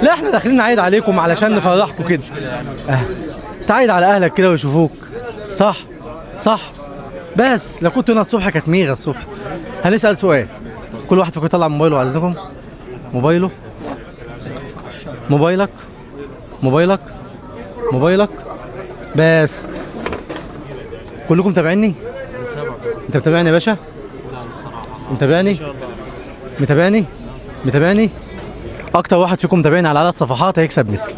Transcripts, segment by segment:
لا احنا داخلين نعيد عليكم علشان نفرحكم كده. تعيد على اهلك كده ويشوفوك. صح صح. بس لو كنت هنا الصبح كانت ميغه الصبح. هنسال سؤال، كل واحد فيكم يطلع موبايله على اذنكم. موبايله، موبايلك، موبايلك، موبايلك. بس كلكم متابعيني؟ انت متابعني يا باشا؟ متابعني؟ متابعني؟ متابعني؟ اكتر واحد فيكم متابعني على عدد صفحات هيكسب مسك.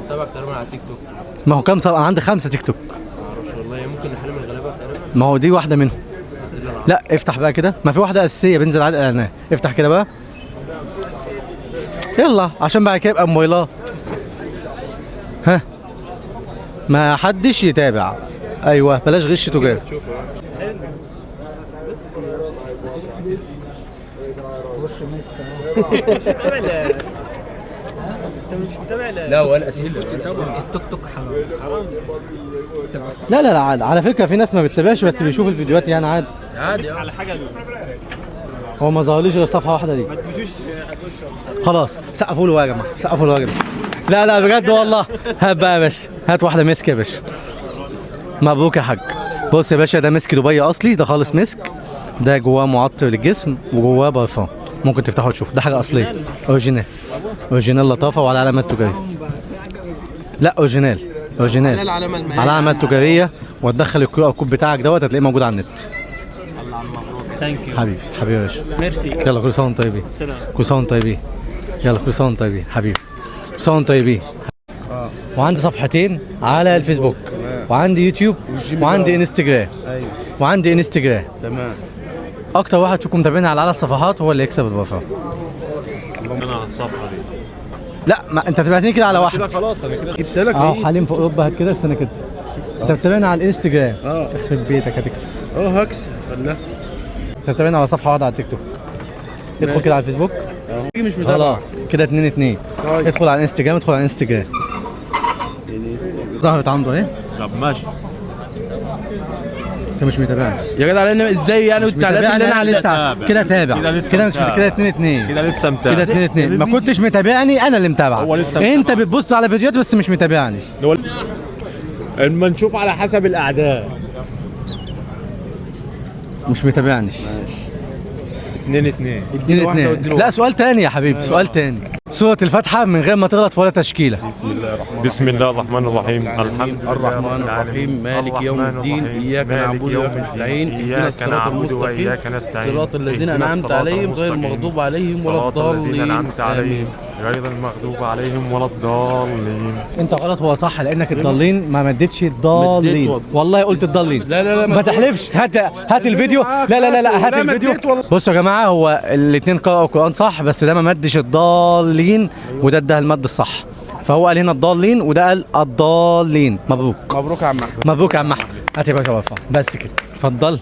متابعك تقريبا على التيك توك. ما هو كام صفحه؟ انا عندي 5 تيك توك. معرفش والله، ممكن نحل من الغلابه تقريبا. ما هو دي واحده منهم. لا افتح بقى كده، ما في واحده اساسيه بينزل على الاعلانات. افتح كده بقى يلا عشان بعد كده يبقى موبايلات. ها ما حدش يتابع. ايوه بلاش غش تجاري. انت مش متابع؟ لا ولا اسئله. التيك توك حرام. لا لا لا عادي على فكره، في ناس ما بتتابعش بس بيشوف الفيديوهات يعني عادي. عادي على حاجه. هو ما ظهرليش غير صفحه واحده دي. ما تجوش خلاص سقفوا له يا جماعه، سقفوا له يا جماعه. لا لا بجد والله. هات بقى يا باشا، هات واحده مسك يا باشا. مبروك يا حاج. بص يا باشا، ده مسك دبي اصلي، ده خالص مسك. ده جواه معطر للجسم وجواه برفان، ممكن تفتحه وتشوف. ده حاجه اصليه اوريجينال، اوريجينال لطافه وعلى علامات تجاريه. لا اوريجينال، اوريجينال على علامات تجاريه. وتدخل الكيو ار كود بتاعك دوت هتلاقيه موجود على النت. ثانك يو حبيبي حبيبي يا باشا. ميرسي. يلا كل سنه وانتم طيبين. السلام. كل سنه وانتم طيبين. يلا كل سنه وانتم طيبين حبيبي. كل سنه وانتم طيبين. وعندي صفحتين على الفيسبوك، وعندي يوتيوب، وعندي انستجرام. ايوه وعندي انستجرام. تمام. اكتر واحد فيكم متابعين على عدد الصفحات هو اللي يكسب الوفاء. انا على الصفحه دي. لا ما انت تابعتني كده على واحد. كده خلاص انا كده جبت لك. حاليا في اوروبا. هات كده استنى كده. انت بتتابعنا على الانستجرام. يخرب بيتك هتكسب. هكسب ولا؟ انت بتتابعنا على صفحه واحده على التيك توك. ادخل كده على الفيسبوك. مش متابع. خلاص كده 2-2. ادخل على الانستجرام، ادخل على الانستجرام. ظهرت عنده اهي. طب ماشي. انت مش متابعني يا جدع لان ازاي يعني والتعليقات اللي انا لسه كده تابع. كده مش كده 2-2. كده لسه متابع. كده 2-2. ما كنتش متابعني، انا اللي متابعك. هو لسه متابع. انت بتبص على فيديوهات بس مش متابعني. اما نشوف على حسب الاعداد. مش متابعنيش. 2-2. لا سؤال تاني يا حبيبي، سؤال تاني. سورة الفاتحة من غير ما تغلط في ولا تشكيلة. بسم الله الرحمن الرحيم. الحمد الرحمن الرحيم مالك يوم الدين إياك نعبد وإياك نستعين اهدنا الصراط المستقيم صراط الذين أنعمت عليهم غير المغضوب عليهم ولا الضالين. آمين. غير المغضوب عليهم ولا الضالين. انت غلط هو صح، لانك الضالين ما مدتش الضالين. والله قلت الضالين. لا ما تحلفش. هات الفيديو. لا هات الفيديو. بصوا يا جماعه، هو الاثنين قرأوا القرآن صح، بس ده ما مدش الضالين وده المد الصح. فهو قال هنا الضالين وده قال الضالين. مبروك مبروك يا عم احمد. مبروك يا عم احمد. هات يا باشا وفاء. بس كده اتفضل.